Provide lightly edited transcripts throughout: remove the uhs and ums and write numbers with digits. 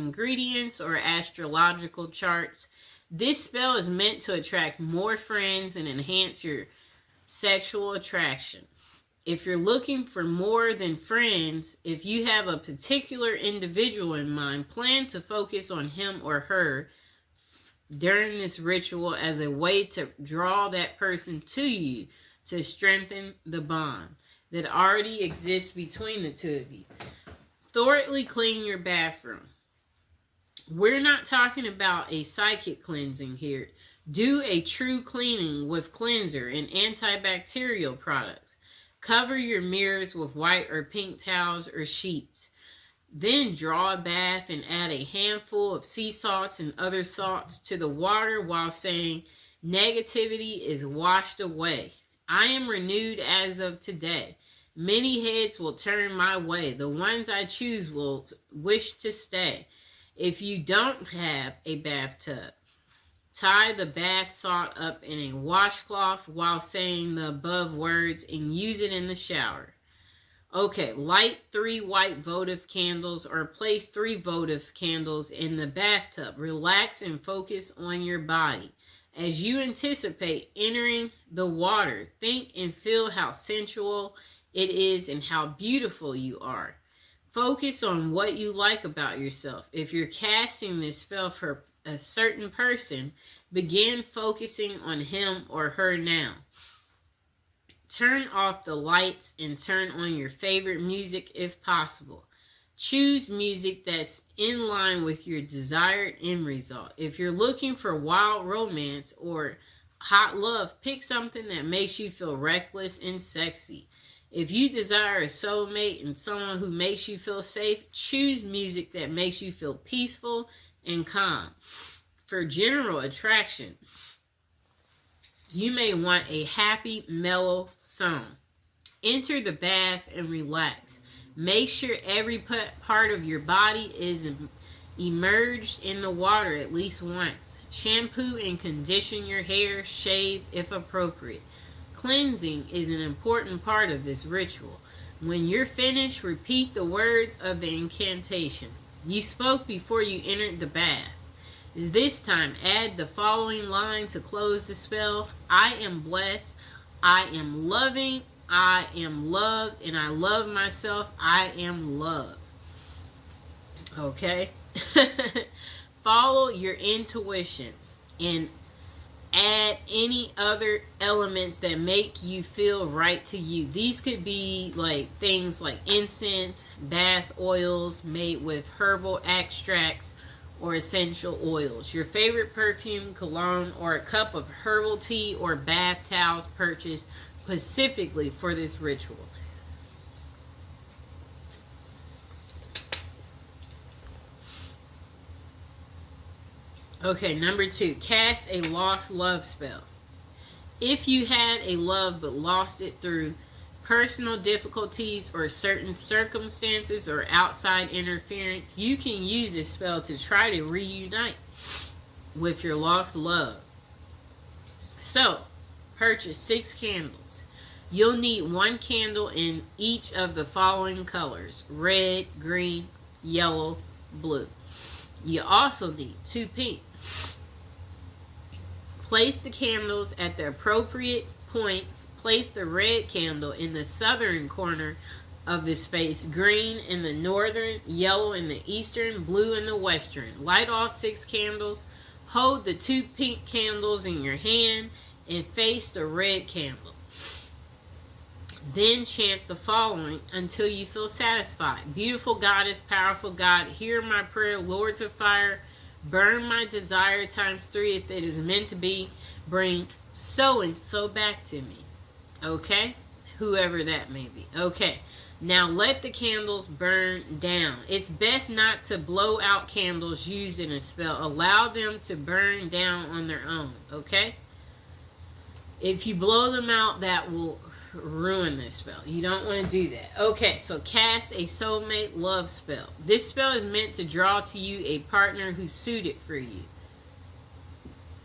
ingredients or astrological charts. This spell is meant to attract more friends and enhance your sexual attraction. If you're looking for more than friends, if you have a particular individual in mind, plan to focus on him or her during this ritual as a way to draw that person to you to strengthen the bond that already exists between the two of you. Thoroughly clean your bathroom. We're not talking about a psychic cleansing here. Do a true cleaning with cleanser and antibacterial products. Cover your mirrors with white or pink towels or sheets. Then draw a bath and add a handful of sea salts and other salts to the water while saying, negativity is washed away. I am renewed as of today. Many heads will turn my way. The ones I choose will wish to stay. If you don't have a bathtub, tie the bath salt up in a washcloth while saying the above words and use it in the shower. Okay, light 3 white votive candles or place 3 votive candles in the bathtub. Relax and focus on your body. As you anticipate entering the water, think and feel how sensual it is and how beautiful you are. Focus on what you like about yourself. If you're casting this spell for a certain person, begin focusing on him or her now. Turn off the lights and turn on your favorite music if possible. Choose music that's in line with your desired end result. If you're looking for wild romance or hot love, pick something that makes you feel reckless and sexy. If you desire a soulmate and someone who makes you feel safe, choose music that makes you feel peaceful and calm. For general attraction, you may want a happy, mellow song. Enter the bath and relax. Make sure every part of your body is immersed in the water at least once. Shampoo and condition your hair, shave if appropriate. Cleansing is an important part of this ritual. When you're finished, repeat the words of the incantation you spoke before you entered the bath. This time, add the following line to close the spell. I am blessed. I am loving. I am loved. And I love myself. I am loved. Okay? Follow your intuition and add any other elements that make you feel right to you. These could be like things like incense, bath oils made with herbal extracts or essential oils, your favorite perfume, cologne, or a cup of herbal tea or bath towels purchased specifically for this ritual. Okay, number 2, cast a lost love spell. If you had a love but lost it through personal difficulties or certain circumstances or outside interference, you can use this spell to try to reunite with your lost love. So, purchase 6 candles. You'll need 1 candle in each of the following colors: red, green, yellow, blue. You also need 2 pink. Place the candles at the appropriate points. Place the red candle in the southern corner of the space, green in the northern, yellow in the eastern, blue in the western. Light all 6 candles. Hold the 2 pink candles in your hand and face the red candle. Then chant the following until you feel satisfied. Beautiful goddess, powerful God, hear my prayer. Lords of fire, burn my desire times 3 if it is meant to be. Bring so and so back to me. Okay? Whoever that may be. Okay. Now let the candles burn down. It's best not to blow out candles used in a spell. Allow them to burn down on their own. Okay? If you blow them out, that will ruin this spell. You don't want to do that. Okay, so cast a soulmate love spell. This spell is meant to draw to you a partner who's suited for you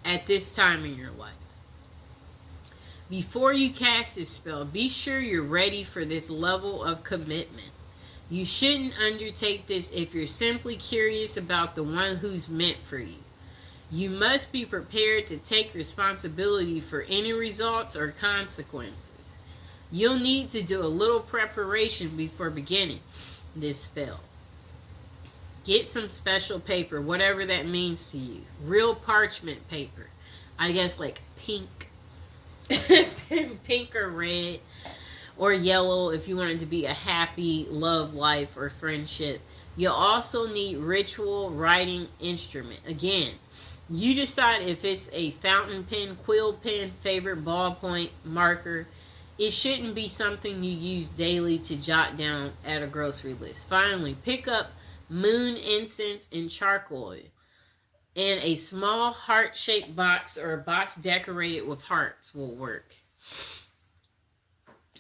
at this time in your life. Before you cast this spell, be sure you're ready for this level of commitment. You shouldn't undertake this if you're simply curious about the one who's meant for you. You must be prepared to take responsibility for any results or consequences. You'll need to do a little preparation before beginning this spell. Get some special paper, whatever that means to you. Real parchment paper. I guess like pink. Pink or red. Or yellow if you want it to be a happy love life or friendship. You'll also need ritual writing instrument. Again, you decide if it's a fountain pen, quill pen, favorite ballpoint, marker. It shouldn't be something you use daily to jot down at a grocery list. Finally, pick up moon incense and charcoal. And a small heart-shaped box or a box decorated with hearts will work.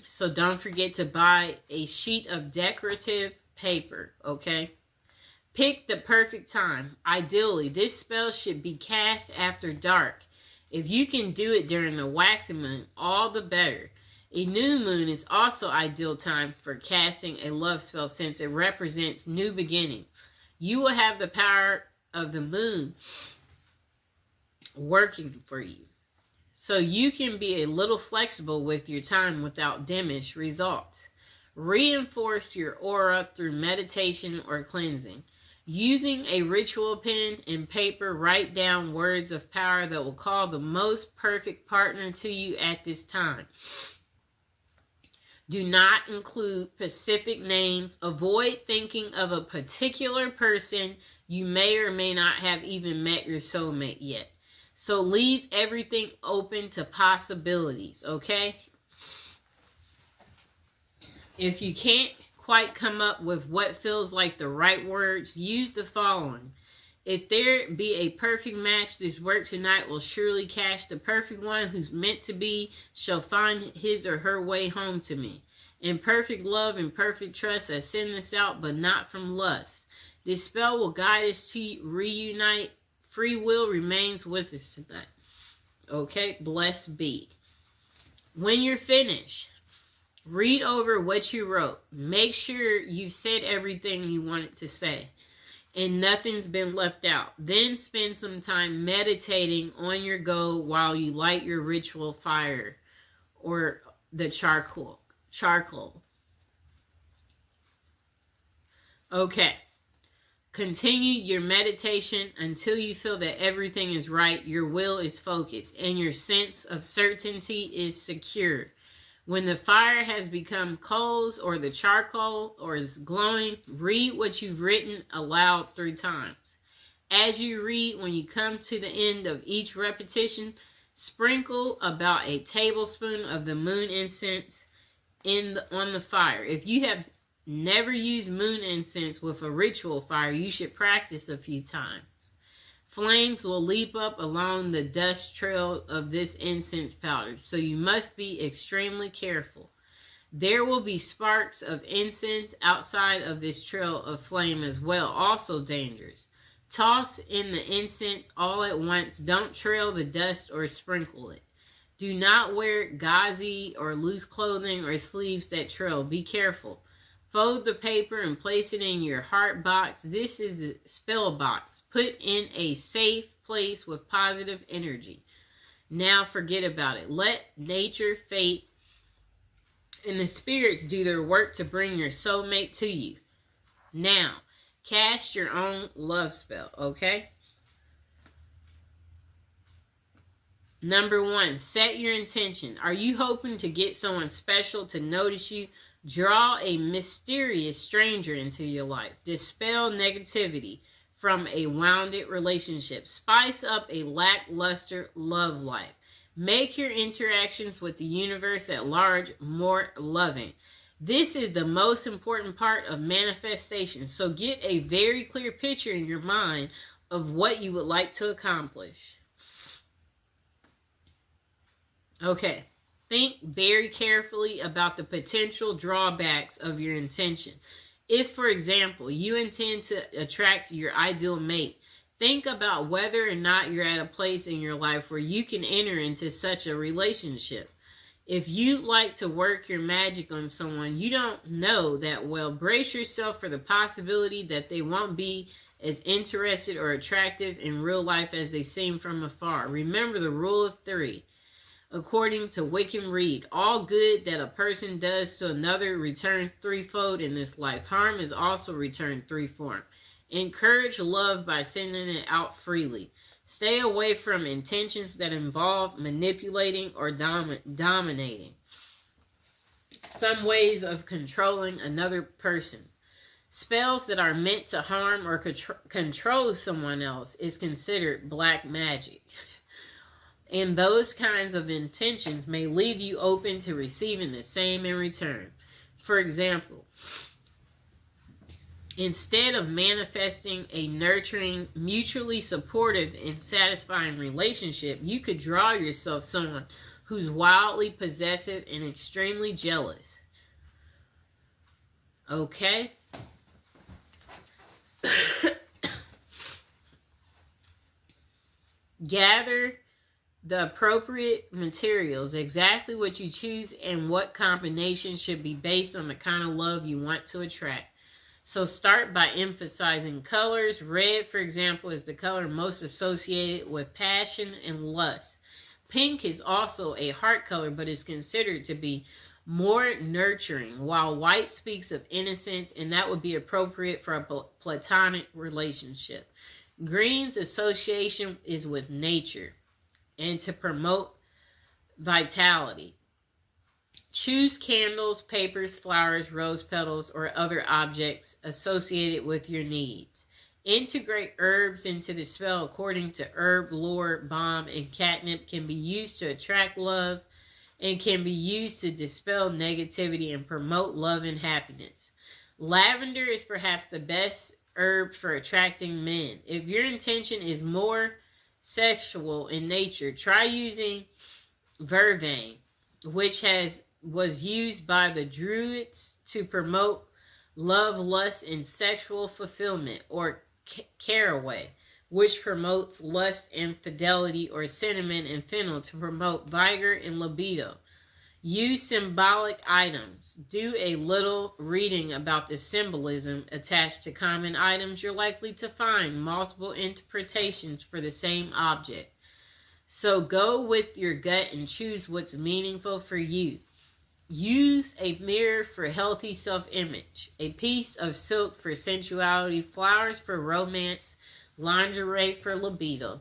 So don't forget to buy a sheet of decorative paper, okay? Pick the perfect time. Ideally, this spell should be cast after dark. If you can do it during the waxing moon, all the better. A new moon is also ideal time for casting a love spell since it represents new beginnings. You will have the power of the moon working for you. So you can be a little flexible with your time without diminished results. Reinforce your aura through meditation or cleansing. Using a ritual pen and paper, write down words of power that will call the most perfect partner to you at this time. Do not include specific names. Avoid thinking of a particular person. You may or may not have even met your soulmate yet. So leave everything open to possibilities, okay? If you can't quite come up with what feels like the right words, use the following. If there be a perfect match, this work tonight will surely catch the perfect one who's meant to be, shall find his or her way home to me. In perfect love and perfect trust, I send this out, but not from lust. This spell will guide us to reunite. Free will remains with us tonight. Okay, blessed be. When you're finished, read over what you wrote. Make sure you've said everything you wanted to say and nothing's been left out. Then spend some time meditating on your goal while you light your ritual fire or the charcoal. Okay. Continue your meditation until you feel that everything is right, your will is focused, and your sense of certainty is secure. When the fire has become coals or the charcoal or is glowing, read what you've written aloud 3 times. As you read, when you come to the end of each repetition, sprinkle about a tablespoon of the moon incense on the fire. If you have never used moon incense with a ritual fire, you should practice a few times. Flames will leap up along the dust trail of this incense powder, so you must be extremely careful. There will be sparks of incense outside of this trail of flame as well, also dangerous. Toss in the incense all at once. Don't trail the dust or sprinkle it. Do not wear gauzy or loose clothing or sleeves that trail. Be careful. Fold the paper and place it in your heart box. This is the spell box. Put in a safe place with positive energy. Now forget about it. Let nature, fate, and the spirits do their work to bring your soulmate to you. Now, cast your own love spell, okay? Number 1, set your intention. Are you hoping to get someone special to notice you? Draw a mysterious stranger into your life. Dispel negativity from a wounded relationship. Spice up a lackluster love life. Make your interactions with the universe at large more loving. This is the most important part of manifestation. So get a very clear picture in your mind of what you would like to accomplish. Okay. Think very carefully about the potential drawbacks of your intention. If, for example, you intend to attract your ideal mate, think about whether or not you're at a place in your life where you can enter into such a relationship. If you like to work your magic on someone you don't know that well, brace yourself for the possibility that they won't be as interested or attractive in real life as they seem from afar. Remember the rule of three. According to Wickham Reed, all good that a person does to another returns threefold in this life. Harm is also returned threefold. Encourage love by sending it out freely. Stay away from intentions that involve manipulating or dominating. Some ways of controlling another person. Spells that are meant to harm or control someone else is considered black magic. And those kinds of intentions may leave you open to receiving the same in return. For example, instead of manifesting a nurturing, mutually supportive, and satisfying relationship, you could draw yourself someone who's wildly possessive and extremely jealous. Okay? Gather the appropriate materials, exactly what you choose and what combination should be based on the kind of love you want to attract. So start by emphasizing colors. Red, for example, is the color most associated with passion and lust. Pink is also a heart color, but is considered to be more nurturing, while white speaks of innocence, and that would be appropriate for a platonic relationship. Green's association is with nature and to promote vitality. Choose candles, papers, flowers, rose petals, or other objects associated with your needs. Integrate herbs into the spell according to herb lore. Balm and catnip can be used to attract love and can be used to dispel negativity and promote love and happiness. Lavender is perhaps the best herb for attracting men. If your intention is more sexual in nature, try using vervain, which was used by the Druids to promote love, lust, and sexual fulfillment, or caraway, which promotes lust and fidelity, or cinnamon and fennel to promote vigor and libido. Use symbolic items. Do a little reading about the symbolism attached to common items. You're likely to find multiple interpretations for the same object. So go with your gut and choose what's meaningful for you. Use a mirror for healthy self-image, a piece of silk for sensuality, flowers for romance, lingerie for libido,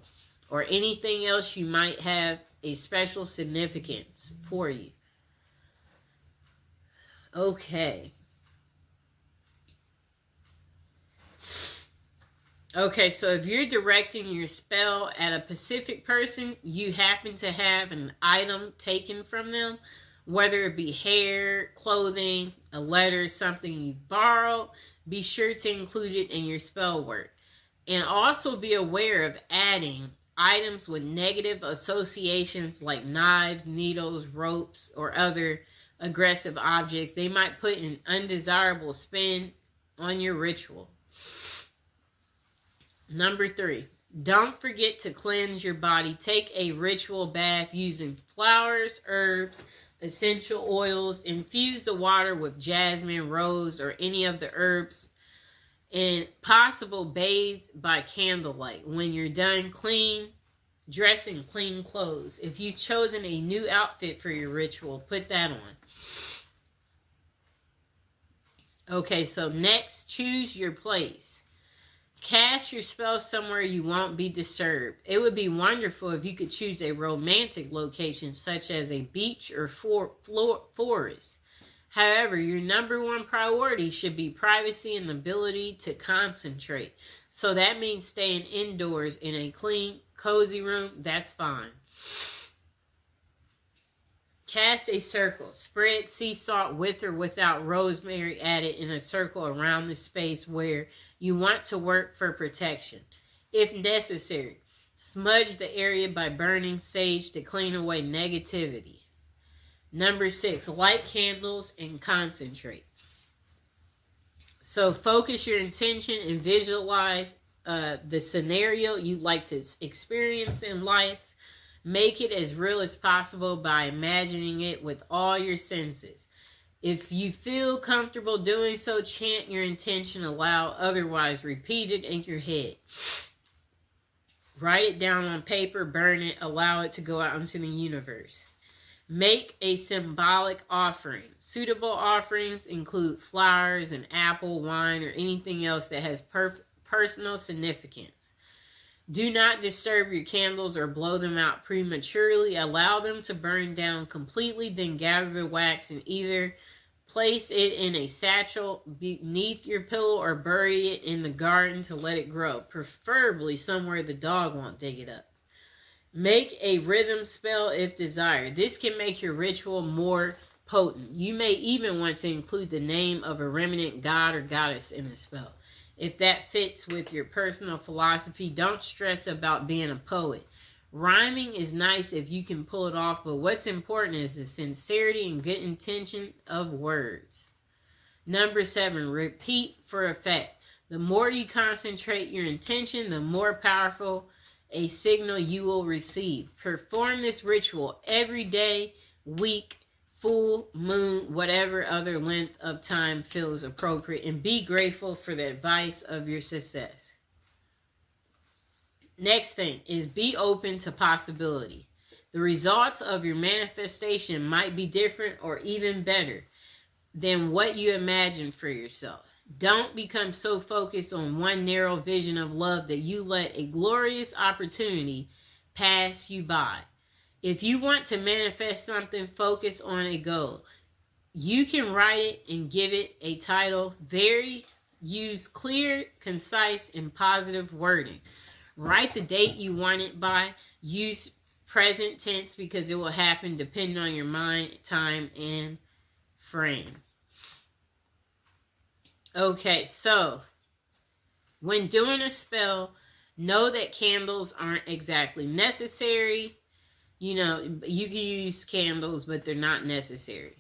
or anything else you might have a special significance for you. Okay. Okay, so if you're directing your spell at a specific person, you happen to have an item taken from them, whether it be hair, clothing, a letter, something you borrowed, be sure to include it in your spell work. And also be aware of adding items with negative associations like knives, needles, ropes, or other aggressive objects. They might put an undesirable spin on your ritual. Number 3, don't forget to cleanse your body. Take a ritual bath using flowers, herbs, essential oils. Infuse the water with jasmine, rose, or any of the herbs. And possible bathe by candlelight. When you're done, dress in clean clothes. If you've chosen a new outfit for your ritual, put that on. Okay, so next, choose your place. Cast your spell somewhere you won't be disturbed. It would be wonderful if you could choose a romantic location such as a beach or forest. However, your number one priority should be privacy and the ability to concentrate. So that means staying indoors in a clean, cozy room. That's fine. Cast a circle. Spread sea salt with or without rosemary added in a circle around the space where you want to work for protection. If necessary, smudge the area by burning sage to clean away negativity. Number 6, light candles and concentrate. So focus your intention and visualize the scenario you'd like to experience in life. Make it as real as possible by imagining it with all your senses. If you feel comfortable doing so, chant your intention aloud, otherwise repeat it in your head. Write it down on paper, burn it, allow it to go out into the universe. Make a symbolic offering. Suitable offerings include flowers, an apple, wine, or anything else that has personal significance. Do not disturb your candles or blow them out prematurely. Allow them to burn down completely, then gather the wax and either place it in a satchel beneath your pillow or bury it in the garden to let it grow, preferably somewhere the dog won't dig it up. Make a rhythm spell if desired. This can make your ritual more potent. You may even want to include the name of a remnant god or goddess in the spell. If that fits with your personal philosophy, don't stress about being a poet. Rhyming is nice if you can pull it off, but what's important is the sincerity and good intention of words. Number 7, repeat for effect. The more you concentrate your intention, the more powerful a signal you will receive. Perform this ritual every day, week, full moon, whatever other length of time feels appropriate, and be grateful for the advice of your success. Next thing is be open to possibility. The results of your manifestation might be different or even better than what you imagined for yourself. Don't become so focused on one narrow vision of love that you let a glorious opportunity pass you by. If you want to manifest something, focus on a goal. You can write it and give it a title. Use clear, concise, and positive wording. Write the date you want it by. Use present tense because it will happen depending on your mind, time, and frame. Okay, so when doing a spell, know that candles aren't exactly necessary. You can use candles, but they're not necessary.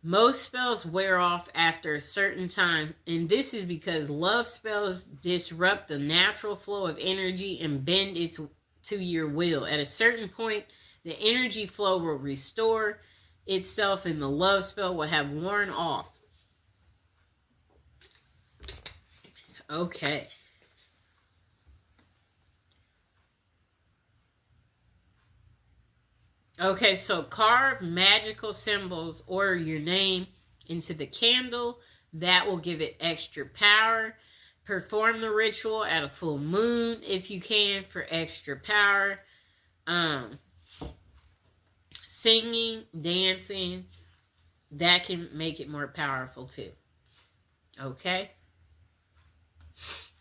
Most spells wear off after a certain time, and this is because love spells disrupt the natural flow of energy and bend it to your will. At a certain point, the energy flow will restore itself and the love spell will have worn off. Okay. Okay, so carve magical symbols or your name into the candle. That will give it extra power. Perform the ritual at a full moon if you can for extra power. Singing, dancing, that can make it more powerful too. Okay?